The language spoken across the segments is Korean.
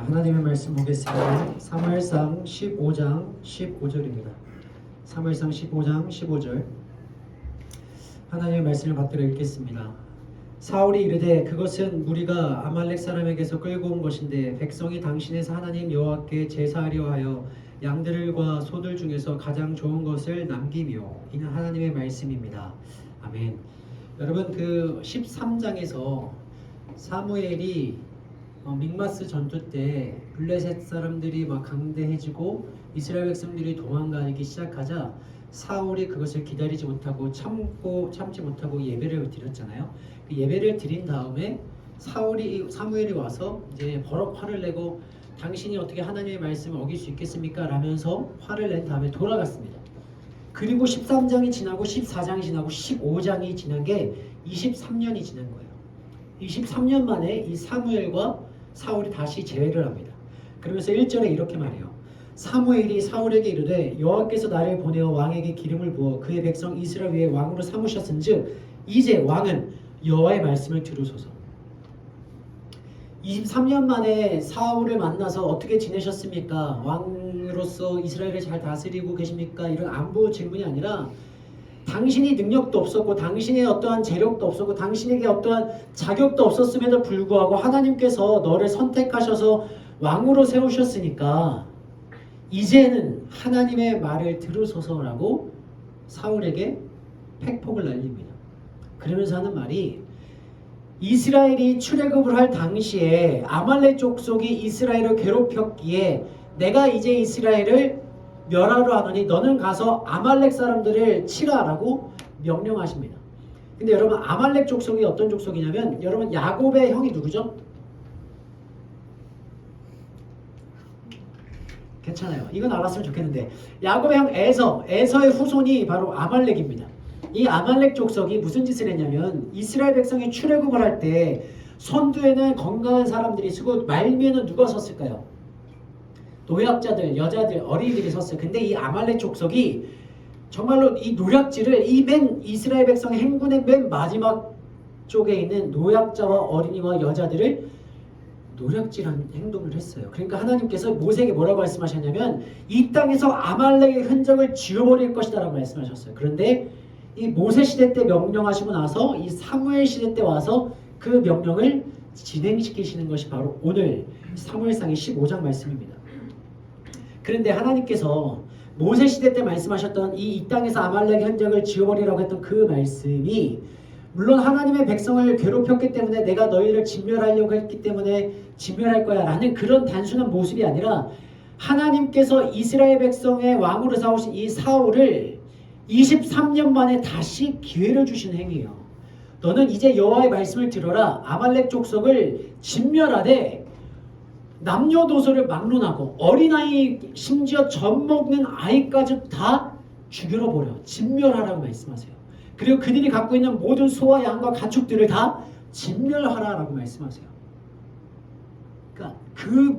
하나님의 말씀 보겠습니다. 사무엘상 15장 15절입니다. 사무엘상 15장 15절 하나님의 말씀을 받들어 읽겠습니다. 사울이 이르되 그것은 무리가 아말렉 사람에게서 끌고 온 것인데 백성이 당신에서 하나님 여호와께 제사하려 하여 양들과 소들 중에서 가장 좋은 것을 남기며 이는 하나님의 말씀입니다. 아멘. 여러분 그 13장에서 사무엘이 믹마스 전투 때 블레셋 사람들이 막 강대해지고 이스라엘 백성들이 도망가기 시작하자 사울이 그것을 기다리지 못하고 참지 못하고 예배를 드렸잖아요. 그 예배를 드린 다음에 사무엘이 와서 이제 버럭 화를 내고 당신이 어떻게 하나님의 말씀을 어길 수 있겠습니까? 라면서 화를 낸 다음에 돌아갔습니다. 그리고 13장이 지나고 14장이 지나고 15장이 지난 게 23년이 지난 거예요. 23년 만에 이 사무엘과 사울이 다시 재회를 합니다. 그러면서 1절에 이렇게 말해요. 사무엘이 사울에게 이르되 여호와께서 나를 보내어 왕에게 기름을 부어 그의 백성 이스라엘 위에 왕으로 삼으셨은즉 이제 왕은 여호와의 말씀을 들으소서. 23년 만에 사울을 만나서 어떻게 지내셨습니까? 왕으로서 이스라엘을 잘 다스리고 계십니까? 이런 안보 질문이 아니라 당신이 능력도 없었고 당신의 어떠한 재력도 없었고 당신에게 어떠한 자격도 없었음에도 불구하고 하나님께서 너를 선택하셔서 왕으로 세우셨으니까 이제는 하나님의 말을 들으소서라고 사울에게 팩폭을 날립니다. 그러면서 하는 말이 이스라엘이 출애굽을 할 당시에 아말렉 족속이 이스라엘을 괴롭혔기에 내가 이제 이스라엘을 멸하러 하노니 너는 가서 아말렉 사람들을 치라라고 명령하십니다. 근데 여러분 아말렉 족속이 어떤 족속이냐면 여러분 야곱의 형이 누구죠? 괜찮아요. 이건 알았으면 좋겠는데 야곱의 형 에서의 후손이 바로 아말렉입니다. 이 아말렉 족속이 무슨 짓을 했냐면 이스라엘 백성이 출애굽을 할 때 선두에는 건강한 사람들이 서고 말미에는 누가 섰을까요? 노약자들, 여자들, 어린이들이 섰어요. 근데 이 아말렉 족속이 정말로 이 노략질을 이 맨 이스라엘 백성의 행군의 맨 마지막 쪽에 있는 노약자와 어린이와 여자들을 노략질한 행동을 했어요. 그러니까 하나님께서 모세에게 뭐라고 말씀하셨냐면 이 땅에서 아말렉의 흔적을 지워버릴 것이다 라고 말씀하셨어요. 그런데 이 모세 시대 때 명령하시고 나서 이 사무엘 시대 때 와서 그 명령을 진행시키시는 것이 바로 오늘 사무엘상의 15장 말씀입니다. 그런데 하나님께서 모세 시대 때 말씀하셨던 이 땅에서 아말렉의 흔적을 지워버리라고 했던 그 말씀이 물론 하나님의 백성을 괴롭혔기 때문에 내가 너희를 진멸하려고 했기 때문에 진멸할 거야 라는 그런 단순한 모습이 아니라 하나님께서 이스라엘 백성의 왕으로 세우신 이 사울을 23년 만에 다시 기회를 주시는 행위예요. 너는 이제 여호와의 말씀을 들어라. 아말렉 족속을 진멸하되 남녀노소를 막론하고 어린아이 심지어 젖 먹는 아이까지 다 죽여버려 진멸하라고 말씀하세요. 그리고 그들이 갖고 있는 모든 소와 양과 가축들을 다 진멸하라라고 말씀하세요. 그러니까 그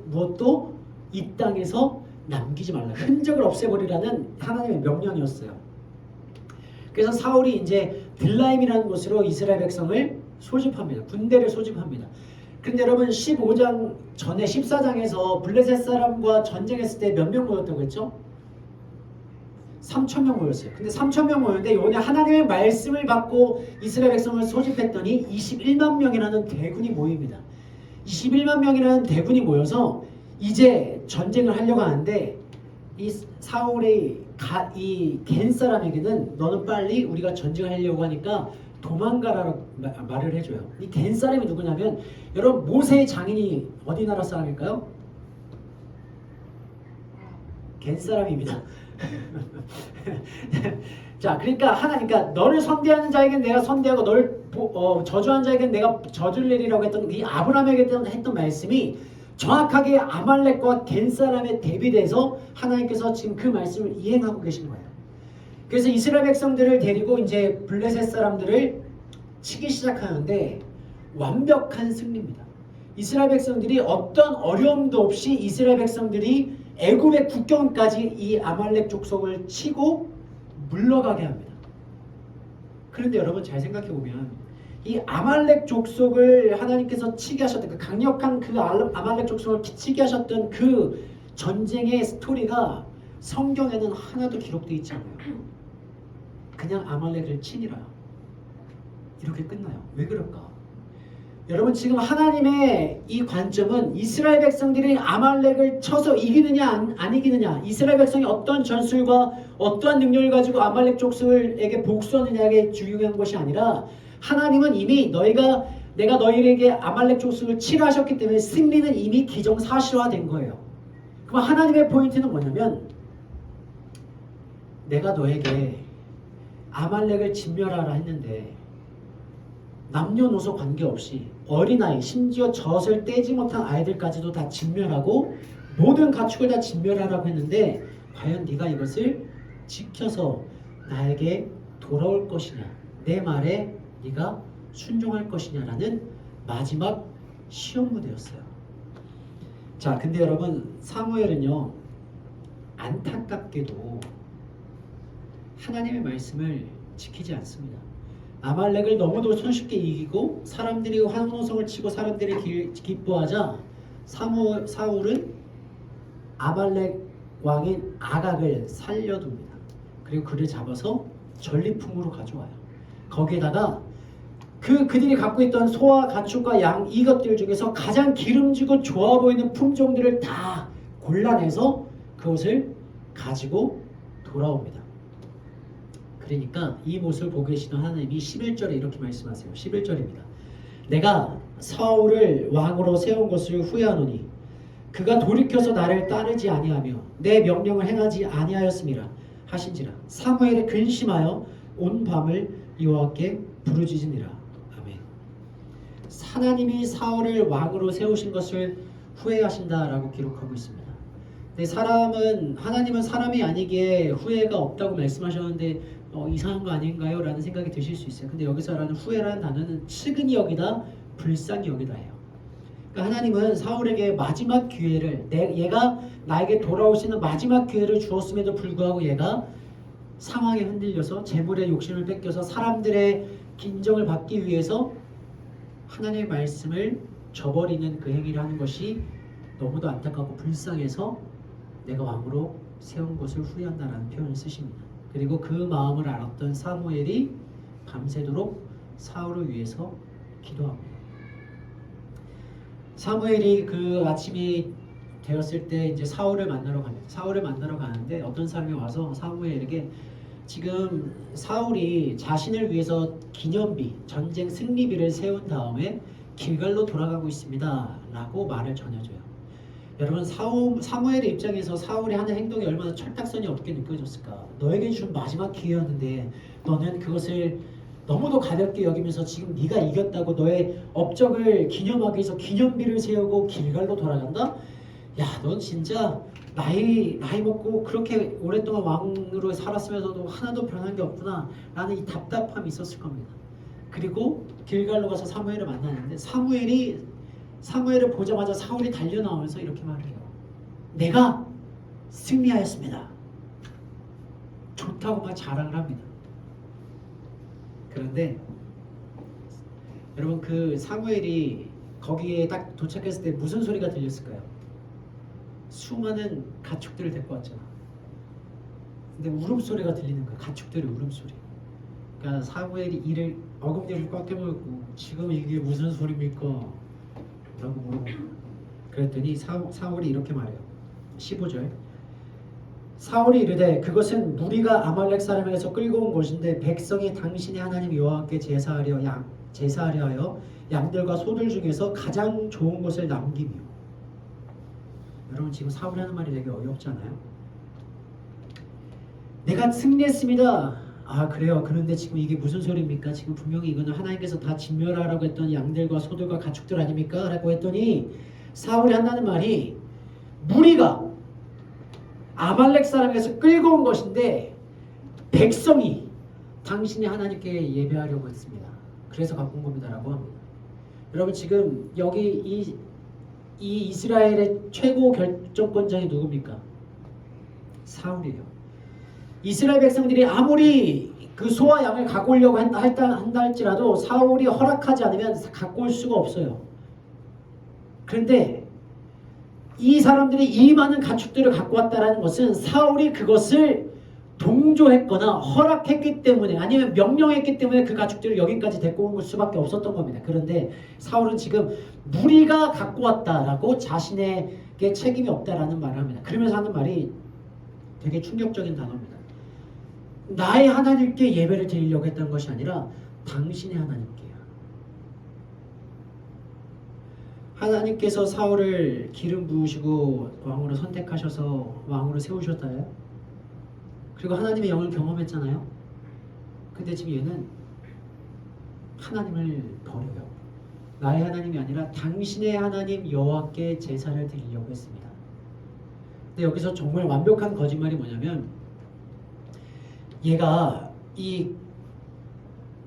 무엇도 이 땅에서 남기지 말라. 흔적을 없애버리라는 하나님의 명령이었어요. 그래서 사울이 이제 빌라임이라는 곳으로 이스라엘 백성을 소집합니다. 군대를 소집합니다. 근데 여러분 15장 전에 14장에서 블레셋 사람과 전쟁했을 때 몇 명 모였다고 했죠? 3,000명 모였어요. 근데 3,000명 모였는데 이번에 하나님의 말씀을 받고 이스라엘 백성을 소집했더니 21만 명이라는 대군이 모입니다. 21만 명이라는 대군이 모여서 이제 전쟁을 하려고 하는데 이 사울의 이 겐 사람에게는 너는 빨리 우리가 전쟁을 하려고 하니까 도망가라고 말을 해줘요. 이 겐 사람이 누구냐면 여러분 모세의 장인이 어디 나라 사람일까요? 겐 사람입니다. 자, 그러니까 너를 선대하는 자에게는 내가 선대하고 너를 저주하는 자에게는 내가 저주리라고 했던 이 아브라함에게 했던 말씀이 정확하게 아말렉과 겐 사람에 대비돼서 하나님께서 지금 그 말씀을 이행하고 계신 거예요. 그래서 이스라엘 백성들을 데리고 이제 블레셋 사람들을 치기 시작하는데 완벽한 승리입니다. 이스라엘 백성들이 어떤 어려움도 없이 이스라엘 백성들이 애굽의 국경까지 이 아말렉 족속을 치고 물러가게 합니다. 그런데 여러분 잘 생각해 보면 이 아말렉 족속을 하나님께서 치게 하셨던 그 강력한 그 아말렉 족속을 치게 하셨던 그 전쟁의 스토리가 성경에는 하나도 기록되어 있지 않아요. 그냥 아말렉을 치니라 이렇게 끝나요. 왜 그럴까? 여러분 지금 하나님의 이 관점은 이스라엘 백성들이 아말렉을 쳐서 이기느냐 안 이기느냐, 이스라엘 백성이 어떤 전술과 어떠한 능력을 가지고 아말렉 족속에게 복수하느냐에 중요한 것이 아니라 하나님은 이미 내가 너희에게 아말렉 족속을 치라 하셨기 때문에 승리는 이미 기정사실화된 거예요. 그럼 하나님의 포인트는 뭐냐면 내가 너에게 아말렉을 진멸하라 했는데 남녀노소 관계없이 어린아이 심지어 젖을 떼지 못한 아이들까지도 다 진멸하고 모든 가축을 다 진멸하라고 했는데 과연 네가 이것을 지켜서 나에게 돌아올 것이냐, 내 말에 네가 순종할 것이냐라는 마지막 시험 무대였어요. 자, 근데 여러분 사무엘은요 안타깝게도 하나님의 말씀을 지키지 않습니다. 아말렉을 너무도 손쉽게 이기고 사람들이 환호성을 치고 사람들이 기뻐하자 사울은 아말렉 왕인 아각을 살려둡니다. 그리고 그를 잡아서 전리품으로 가져와요. 거기에다가 그들이 갖고 있던 소와 가축과 양 이것들 중에서 가장 기름지고 좋아 보이는 품종들을 다 골라내서 그것을 가지고 돌아옵니다. 그러니까 이 모습을 보고 계시는 하나님이 11절에 이렇게 말씀하세요. 11절입니다. 내가 사울을 왕으로 세운 것을 후회하노니 그가 돌이켜서 나를 따르지 아니하며 내 명령을 행하지 아니하였음이라 하신지라. 사무엘이 근심하여 온 밤을 여호와께 부르짖으니라. 아멘. 하나님이 사울을 왕으로 세우신 것을 후회하신다라고 기록하고 있습니다. 근데 하나님은 사람이 아니기에 후회가 없다고 말씀하셨는데 이상한 거 아닌가요? 라는 생각이 드실 수 있어요. 근데 여기서 말하는 후회라는 단어는 측은히 여기다 불쌍히 여기다 해요. 그러니까 하나님은 사울에게 마지막 기회를 얘가 나에게 돌아올 수 있는 마지막 기회를 주었음에도 불구하고 얘가 상황에 흔들려서 재물의 욕심을 뺏겨서 사람들의 인정을 받기 위해서 하나님의 말씀을 저버리는 그 행위를 하는 것이 너무도 안타깝고 불쌍해서 내가 왕으로 세운 것을 후회한다라는 표현을 쓰십니다. 그리고 그 마음을 알았던 사무엘이 밤새도록 사울을 위해서 기도합니다. 사무엘이 그 아침이 되었을 때 이제 사울을 만나러 갑니다. 사울을 만나러 가는데 어떤 사람이 와서 사무엘에게 지금 사울이 자신을 위해서 기념비, 전쟁 승리비를 세운 다음에 길갈로 돌아가고 있습니다 라고 말을 전해줘요. 여러분 사무엘의 입장에서 사울이 하는 행동이 얼마나 철딱선이 없게 느껴졌을까. 너에게 준 마지막 기회였는데 너는 그것을 너무도 가볍게 여기면서 지금 네가 이겼다고 너의 업적을 기념하기 위해서 기념비를 세우고 길갈로 돌아간다? 야, 넌 진짜 나이 먹고 그렇게 오랫동안 왕으로 살았으면서도 하나도 변한 게 없구나 라는 이 답답함이 있었을 겁니다. 그리고 길갈로 가서 사무엘을 만나는데 사무엘을 보자마자 사울이 달려나오면서 이렇게 말을 해요. 내가 승리하였습니다. 좋다고 막 자랑을 합니다. 그런데 여러분 그 사무엘이 거기에 딱 도착했을 때 무슨 소리가 들렸을까요? 수많은 가축들을 데리고 왔잖아. 근데 울음소리가 들리는 거야. 가축들의 울음소리. 그러니까 사무엘이 어금니를 꽉 깨물고 지금 이게 무슨 소리입니까? 라고 물어봅니다. 그랬더니 사울이 이렇게 말해요. 15절. 사울이 이르되 그것은 무리가 아말렉 사람에게서 끌고 온 것인데 백성이 당신의 하나님 여호와께 제사하려 하여 양들과 소들 중에서 가장 좋은 것을 남기며. 여러분 지금 사울이 하는 말이 되게 어이없잖아요. 내가 승리했습니다. 아 그래요. 그런데 지금 이게 무슨 소리입니까? 지금 분명히 이거는 하나님께서 다 진멸하라고 했던 양들과 소들과 가축들 아닙니까? 라고 했더니 사울이 한다는 말이 무리가 아말렉 사람에게서 끌고 온 것인데 백성이 당신이 하나님께 예배하려고 했습니다. 그래서 갖고 온 겁니다 라고 합니다. 여러분 지금 여기 이 이스라엘의 최고 결정권자이 누굽니까? 사울이에요. 이스라엘 백성들이 아무리 그 소와 양을 갖고 오려고 한다 할지라도 사울이 허락하지 않으면 갖고 올 수가 없어요. 그런데 이 사람들이 이 많은 가축들을 갖고 왔다는 것은 사울이 그것을 동조했거나 허락했기 때문에 아니면 명령했기 때문에 그 가축들을 여기까지 데리고 온 수밖에 없었던 겁니다. 그런데 사울은 지금 무리가 갖고 왔다라고 자신에게 책임이 없다라는 말을 합니다. 그러면서 하는 말이 되게 충격적인 단어입니다. 나의 하나님께 예배를 드리려고 했던 것이 아니라 당신의 하나님께요. 하나님께서 사울을 기름 부으시고 왕으로 선택하셔서 왕으로 세우셨다요. 그리고 하나님의 영을 경험했잖아요. 근데 지금 얘는 하나님을 버려요. 나의 하나님이 아니라 당신의 하나님 여호와께 제사를 드리려고 했습니다. 근데 여기서 정말 완벽한 거짓말이 뭐냐면 얘가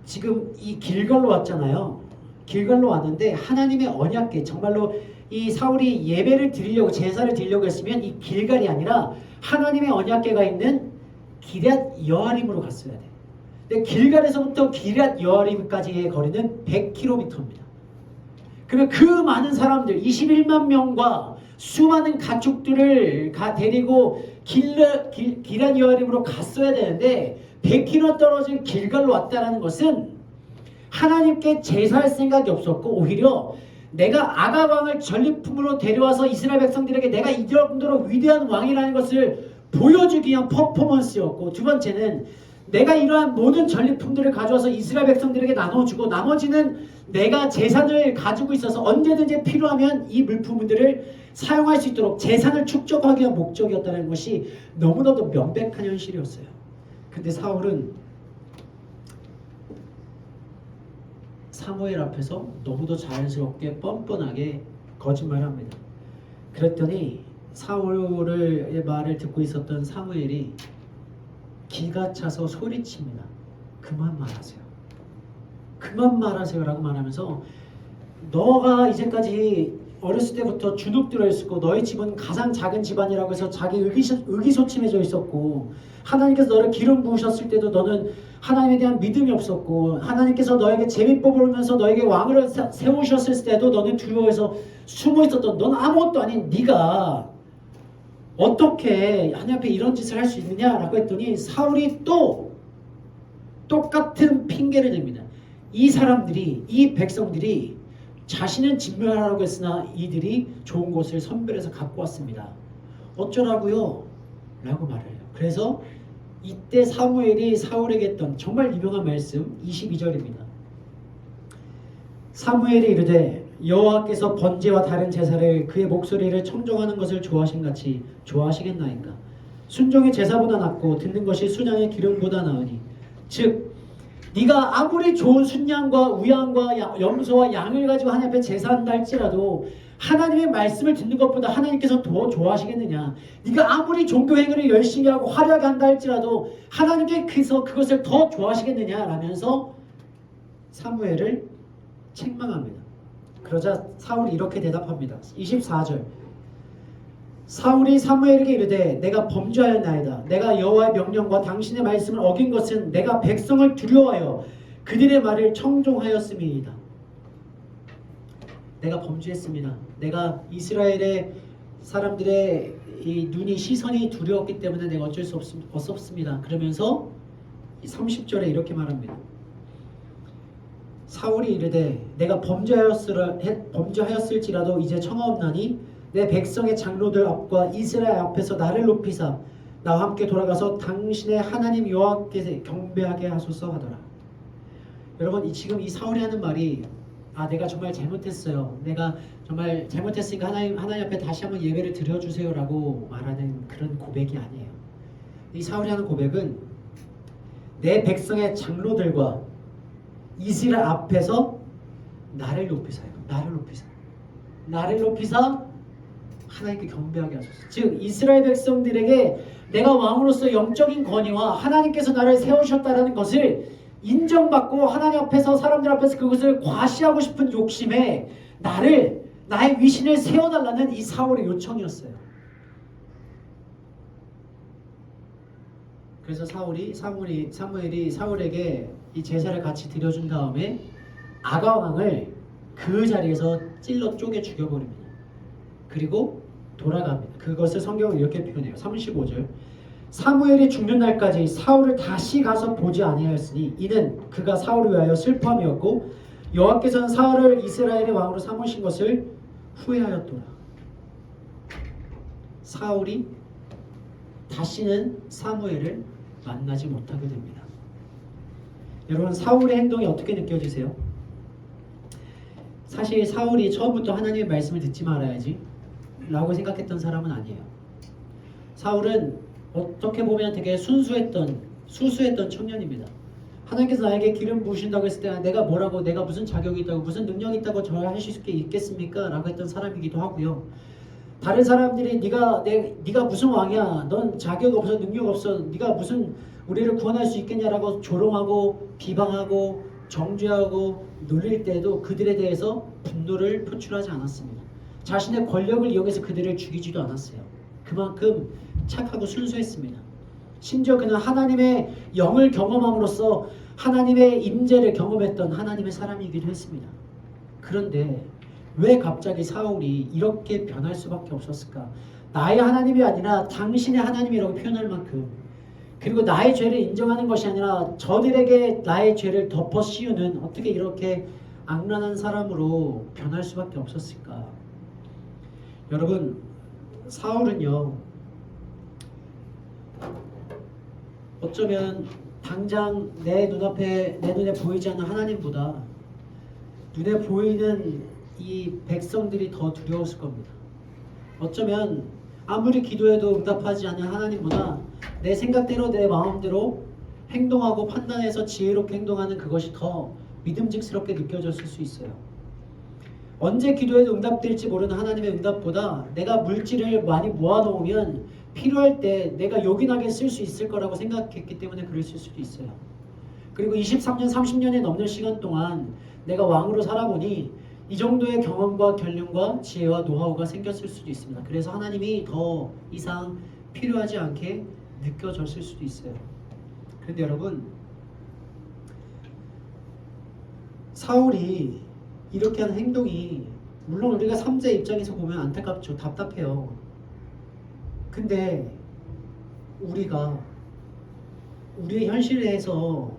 지금 이 길갈로 왔잖아요. 길갈로 왔는데 하나님의 언약궤, 정말로 이 사울이 예배를 드리려고 제사를 드리려고 했으면 이 길갈이 아니라 하나님의 언약궤가 있는 기럇 여아림으로 갔어야 돼. 근데 길갈에서부터 기럇 여아림까지의 거리는 100km입니다. 그러면 그 많은 사람들 21만 명과 수많은 가축들을 데리고 기럇 여아림으로 갔어야 되는데 100km 떨어진 길갈로 왔다는 것은 하나님께 제사할 생각이 없었고 오히려 내가 아각 왕을 전리품으로 데려와서 이스라엘 백성들에게 내가 이 정도로 위대한 왕이라는 것을 보여주기 위한 퍼포먼스였고, 두 번째는 내가 이러한 모든 전리품들을 가져와서 이스라엘 백성들에게 나눠주고 나머지는 내가 재산을 가지고 있어서 언제든지 필요하면 이 물품들을 사용할 수 있도록 재산을 축적하기 위한 목적이었다는 것이 너무나도 명백한 현실이었어요. 근데 사울은 사무엘 앞에서 너무도 자연스럽게 뻔뻔하게 거짓말을 합니다. 그랬더니 사울의 말을 듣고 있었던 사무엘이 기가 차서 소리칩니다. 그만 말하세요. 그만 말하세요 라고 말하면서 너가 이제까지 어렸을 때부터 주눅 들어 있었고 너희 집은 가장 작은 집안이라고 해서 자기 의기소침해져 있었고 하나님께서 너를 기름 부으셨을 때도 너는 하나님에 대한 믿음이 없었고 하나님께서 너에게 재미 뽑으면서 너에게 왕을 세우셨을 때도 너는 두려워해서 숨어 있었던 넌 아무것도 아닌 네가 어떻게 하나님 앞에 이런 짓을 할 수 있느냐라고 했더니 사울이 또 똑같은 핑계를 냅니다. 이 사람들이 이 백성들이 자신은 진멸하라고 했으나 이들이 좋은 것을 선별해서 갖고 왔습니다. 어쩌라고요? 라고 말을 해요. 그래서 이때 사무엘이 사울에게 했던 정말 유명한 말씀 22절입니다. 사무엘이 이르되 여호와께서 번제와 다른 제사를 그의 목소리를 청종하는 것을 좋아하신 같이 좋아하시겠나이까. 순종의 제사보다 낫고 듣는 것이 순양의 기름보다 나으니 즉 네가 아무리 좋은 순양과 우양과 염소와 양을 가지고 하나님 앞에 제사한다 할지라도 하나님의 말씀을 듣는 것보다 하나님께서 더 좋아하시겠느냐. 네가 아무리 종교 행위를 열심히 하고 화려하게 한다 할지라도 하나님께서 그것을 더 좋아하시겠느냐 라면서 사무엘을 책망합니다. 그러자 사울이 이렇게 대답합니다. 24절 사울이 사무엘에게 이르되 내가 범죄하였나이다. 내가 여호와의 명령과 당신의 말씀을 어긴 것은 내가 백성을 두려워하여 그들의 말을 청종하였음이니이다. 내가 범죄했습니다. 내가 이스라엘의 사람들의 이 눈이 시선이 두려웠기 때문에 내가 어쩔 수 없습니다. 그러면서 30절에 이렇게 말합니다. 사울이 이르되 내가 범죄하였을지라도 이제 청하옵나니 내 백성의 장로들 앞과 이스라엘 앞에서 나를 높이사 나와 함께 돌아가서 당신의 하나님 여호와께 경배하게 하소서 하더라. 여러분 지금 이 사울이 하는 말이 내가 정말 잘못했어요. 내가 정말 잘못했으니까 하나님 앞에 다시 한번 예배를 드려주세요 라고 말하는 그런 고백이 아니에요. 이 사울이 하는 고백은 내 백성의 장로들과 이스라엘 앞에서 나를 높이사요. 나를 높이사 하나님께 경배하게 하소서. 즉 이스라엘 백성들에게 내가 왕으로서 영적인 권위와 하나님께서 나를 세우셨다는 것을 인정받고 하나님 앞에서 사람들 앞에서 그것을 과시하고 싶은 욕심에 나의 위신을 세워달라는 이 사울의 요청이었어요. 그래서 사무엘이 사울에게 이 제사를 같이 드려준 다음에 아가왕을 그 자리에서 찔러 쪼개 죽여버립니다. 그리고 돌아갑니다. 그것을 성경은 이렇게 표현해요. 35절. 사무엘이 죽는 날까지 사울을 다시 가서 보지 아니하였으니 이는 그가 사울을 위하여 슬퍼함이었고 여호와께서는 사울을 이스라엘의 왕으로 삼으신 것을 후회하였도다. 사울이 다시는 사무엘을 만나지 못하게 됩니다. 여러분, 사울의 행동이 어떻게 느껴지세요? 사실 사울이 처음부터 하나님의 말씀을 듣지 말아야지 라고 생각했던 사람은 아니에요. 사울은 어떻게 보면 되게 수수했던 청년입니다. 하나님께서 나에게 기름 부으신다고 했을 때 내가 무슨 자격이 있다고 무슨 능력이 있다고 저를 하실 수 있겠습니까? 라고 했던 사람이기도 하고요. 다른 사람들이 네가 무슨 왕이야? 넌 자격 없어, 능력 없어. 네가 무슨 우리를 구원할 수 있겠냐라고 조롱하고 비방하고 정죄하고 놀릴 때도 그들에 대해서 분노를 표출하지 않았습니다. 자신의 권력을 이용해서 그들을 죽이지도 않았어요. 그만큼 착하고 순수했습니다. 심지어 그는 하나님의 영을 경험함으로써 하나님의 임재를 경험했던 하나님의 사람이기도 했습니다. 그런데 왜 갑자기 사울이 이렇게 변할 수밖에 없었을까? 나의 하나님이 아니라 당신의 하나님이라고 표현할 만큼, 그리고 나의 죄를 인정하는 것이 아니라 저들에게 나의 죄를 덮어 씌우는, 어떻게 이렇게 악랄한 사람으로 변할 수밖에 없었을까? 여러분, 사울은요, 어쩌면 당장 내 눈에 보이지 않는 하나님보다 눈에 보이는 이 백성들이 더 두려웠을 겁니다. 어쩌면 아무리 기도해도 응답하지 않는 하나님보다 내 생각대로 내 마음대로 행동하고 판단해서 지혜롭게 행동하는 그것이 더 믿음직스럽게 느껴졌을 수 있어요. 언제 기도해도 응답될지 모르는 하나님의 응답보다 내가 물질을 많이 모아놓으면 필요할 때 내가 요긴하게 쓸 수 있을 거라고 생각했기 때문에 그랬을 수도 있어요. 그리고 23년, 30년이 넘는 시간 동안 내가 왕으로 살아보니 이 정도의 경험과 결륜과 지혜와 노하우가 생겼을 수도 있습니다. 그래서 하나님이 더 이상 필요하지 않게 느껴졌을 수도 있어요. 그런데 여러분, 사울이 이렇게 하는 행동이 물론 우리가 3자 입장에서 보면 안타깝죠. 답답해요. 근데 우리가 우리의 현실에서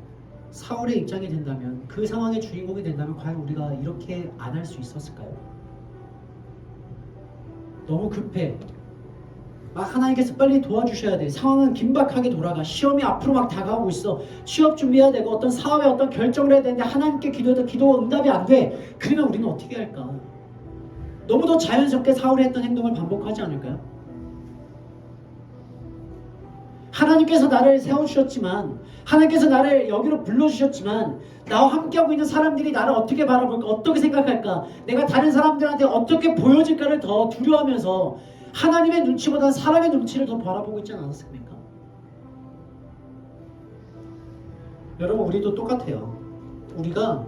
사울의 입장이 된다면, 그 상황의 주인공이 된다면 과연 우리가 이렇게 안 할 수 있었을까요? 너무 급해. 막 하나님께서 빨리 도와주셔야 돼. 상황은 긴박하게 돌아가. 시험이 앞으로 막 다가오고 있어. 취업 준비해야 되고 어떤 사업에 어떤 결정을 해야 되는데 하나님께 기도해도 기도가 응답이 안 돼. 그러면 우리는 어떻게 할까? 너무도 자연스럽게 사울이 했던 행동을 반복하지 않을까요? 하나님께서 나를 세워주셨지만, 하나님께서 나를 여기로 불러주셨지만, 나와 함께하고 있는 사람들이 나를 어떻게 바라볼까, 어떻게 생각할까, 내가 다른 사람들한테 어떻게 보여질까를 더 두려워하면서 하나님의 눈치보다 사람의 눈치를 더 바라보고 있지 않았습니까? 여러분, 우리도 똑같아요. 우리가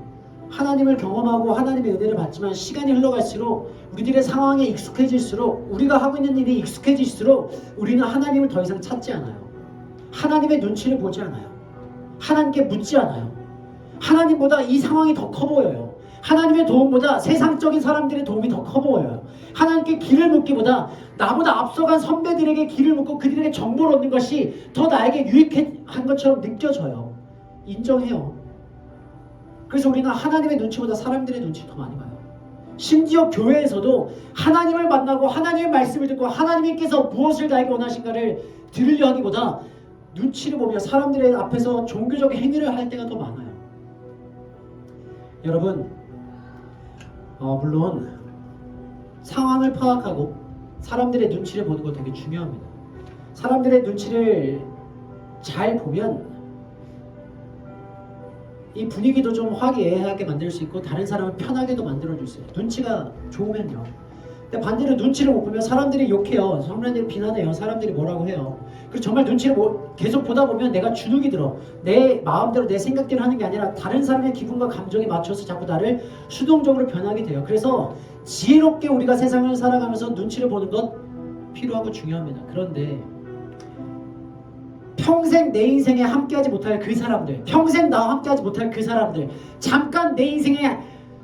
하나님을 경험하고 하나님의 은혜를 받지만 시간이 흘러갈수록, 우리들의 상황에 익숙해질수록, 우리가 하고 있는 일이 익숙해질수록 우리는 하나님을 더 이상 찾지 않아요. 하나님의 눈치를 보지 않아요. 하나님께 묻지 않아요. 하나님보다 이 상황이 더 커 보여요. 하나님의 도움보다 세상적인 사람들의 도움이 더 커 보여요. 하나님께 길을 묻기보다 나보다 앞서간 선배들에게 길을 묻고 그들에게 정보를 얻는 것이 더 나에게 유익한 것처럼 느껴져요. 인정해요. 그래서 우리는 하나님의 눈치보다 사람들의 눈치를 더 많이 봐요. 심지어 교회에서도 하나님을 만나고 하나님의 말씀을 듣고 하나님께서 무엇을 나에게 원하신가를 들으려 하기보다 눈치를 보며 사람들의 앞에서 종교적인 행위를 할 때가 더 많아요. 여러분, 물론 상황을 파악하고 사람들의 눈치를 보는 거 되게 중요합니다. 사람들의 눈치를 잘 보면 이 분위기도 좀 화기애애하게 만들 수 있고 다른 사람을 편하게도 만들어줄 수 있어요. 눈치가 좋으면요. 근데 반대로 눈치를 못 보면 사람들이 욕해요. 사람들이 비난해요. 사람들이 뭐라고 해요. 그리고 정말 눈치를 계속 보다 보면 내가 주눅이 들어. 내 마음대로 내 생각대로 하는 게 아니라 다른 사람의 기분과 감정에 맞춰서 자꾸 나를 수동적으로 변하게 돼요. 그래서 지혜롭게 우리가 세상을 살아가면서 눈치를 보는 것 필요하고 중요합니다. 그런데 평생 내 인생에 함께하지 못할 그 사람들, 평생 나와 함께하지 못할 그 사람들, 잠깐 내 인생에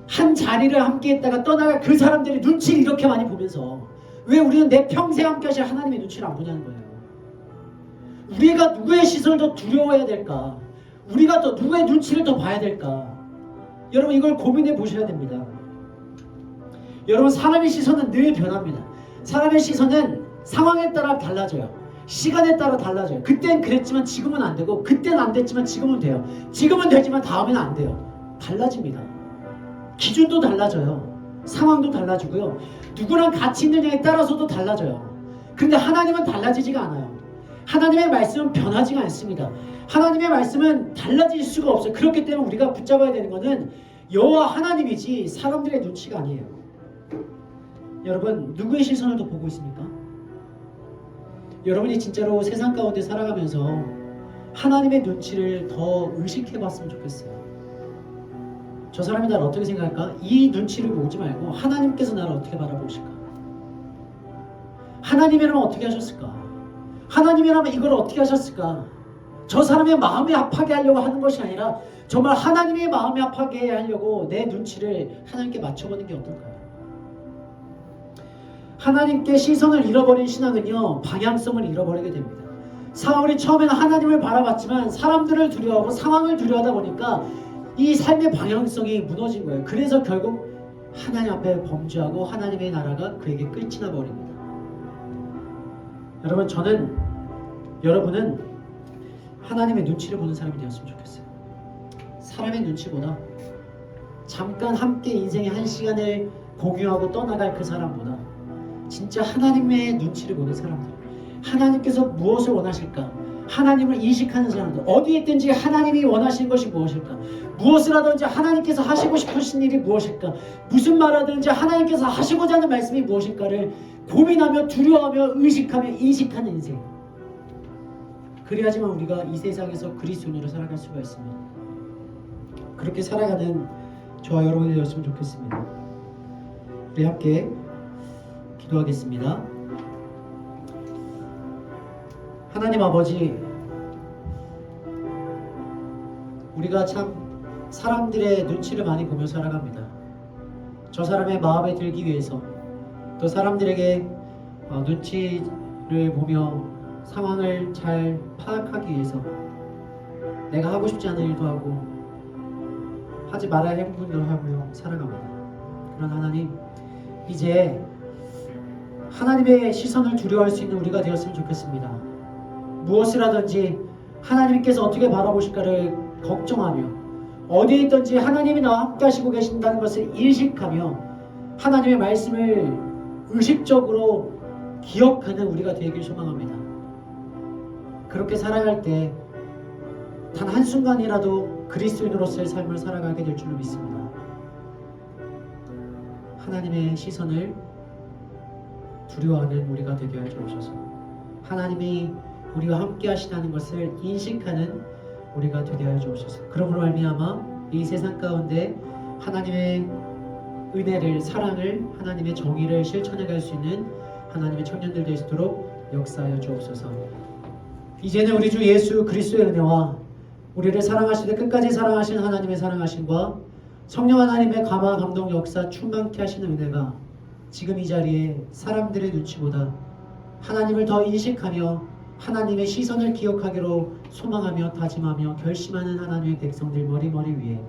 한 자리를 함께했다가 떠나갈 그 사람들의 눈치를 이렇게 많이 보면서 왜 우리는 내 평생 함께하실 하나님의 눈치를 안 보냐는 거예요. 우리가 누구의 시선을 더 두려워해야 될까? 우리가 더 누구의 눈치를 더 봐야 될까? 여러분 이걸 고민해 보셔야 됩니다. 여러분 사람의 시선은 늘 변합니다. 사람의 시선은 상황에 따라 달라져요. 시간에 따라 달라져요. 그땐 그랬지만 지금은 안 되고, 그땐 안 됐지만 지금은 돼요. 지금은 되지만 다음에는 안 돼요. 달라집니다. 기준도 달라져요. 상황도 달라지고요. 누구랑 같이 있느냐에 따라서도 달라져요. 그런데 하나님은 달라지지가 않아요. 하나님의 말씀은 변하지가 않습니다. 하나님의 말씀은 달라질 수가 없어요. 그렇기 때문에 우리가 붙잡아야 되는 것은 여호와 하나님이지 사람들의 눈치가 아니에요. 여러분 누구의 시선을 더 보고 있습니까? 여러분이 진짜로 세상 가운데 살아가면서 하나님의 눈치를 더 의식해 봤으면 좋겠어요. 저 사람이 나를 어떻게 생각할까? 이 눈치를 보지 말고 하나님께서 나를 어떻게 바라보실까? 하나님이라면 어떻게 하셨을까? 하나님이라면 이걸 어떻게 하셨을까? 저 사람의 마음이 아파게 하려고 하는 것이 아니라 정말 하나님의 마음이 아파게 하려고 내 눈치를 하나님께 맞춰보는 게 어떨까요? 하나님께 시선을 잃어버린 신앙은요, 방향성을 잃어버리게 됩니다. 사울이 처음에는 하나님을 바라봤지만 사람들을 두려워하고 상황을 두려워하다 보니까 이 삶의 방향성이 무너진 거예요. 그래서 결국 하나님 앞에 범죄하고 하나님의 나라가 그에게 끝이 나버립니다. 여러분 여러분은 하나님의 눈치를 보는 사람이 되었으면 좋겠어요. 사람의 눈치보다 잠깐 함께 인생의 한 시간을 공유하고 떠나갈 그 사람보다 진짜 하나님의 눈치를 보는 사람들, 하나님께서 무엇을 원하실까? 하나님을 인식하는 사람들, 어디에 있든지 하나님이 원하시는 것이 무엇일까? 무엇을 하든지 하나님께서 하시고 싶으신 일이 무엇일까? 무슨 말을 하든지 하나님께서 하시고자 하는 말씀이 무엇일까를 고민하며 두려워하며 의식하며 인식하는 인생. 그래야지만 우리가 이 세상에서 그리스도인으로 살아갈 수가 있습니다. 그렇게 살아가는 저와 여러분이 되었으면 좋겠습니다. 우리 함께 기도하겠습니다. 하나님 아버지, 우리가 참 사람들의 눈치를 많이 보며 살아갑니다. 저 사람의 마음에 들기 위해서, 또 사람들에게 눈치를 보며 상황을 잘 파악하기 위해서 내가 하고 싶지 않은 일도 하고 하지 말아야 할 부분도 하며 살아갑니다. 그런 하나님, 이제 하나님의 시선을 두려워할 수 있는 우리가 되었으면 좋겠습니다. 무엇을 하든지 하나님께서 어떻게 바라보실까를 걱정하며, 어디에 있든지 하나님이 나와 함께 하시고 계신다는 것을 인식하며 하나님의 말씀을 의식적으로 기억하는 우리가 되길 소망합니다. 그렇게 살아갈 때 단 한순간이라도 그리스도인으로서의 삶을 살아가게 될 줄로 믿습니다. 하나님의 시선을 두려워하는 우리가 되게 하여 주옵소서. 하나님이 우리와 함께 하시다는 것을 인식하는 우리가 되게 하여 주옵소서. 그러므로 말미암아 이 세상 가운데 하나님의 은혜를, 사랑을, 하나님의 정의를 실천해 갈 수 있는 하나님의 청년들 될 수 있도록 역사하여 주옵소서. 이제는 우리 주 예수 그리스도의 은혜와 우리를 사랑하시되 끝까지 사랑하시는 하나님의 사랑하심과 성령 하나님의 감화 감동 역사 충만케 하시는 은혜가 지금 이 자리에 사람들의 눈치보다 하나님을 더 인식하며 하나님의 시선을 기억하기로 소망하며 다짐하며 결심하는 하나님의 백성들 머리머리 위에,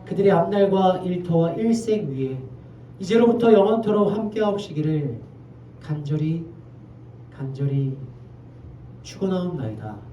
그들의 앞날과 일터와 일생 위에 이제로부터 영원토록 함께하옵시기를 간절히 축원하옵나이다.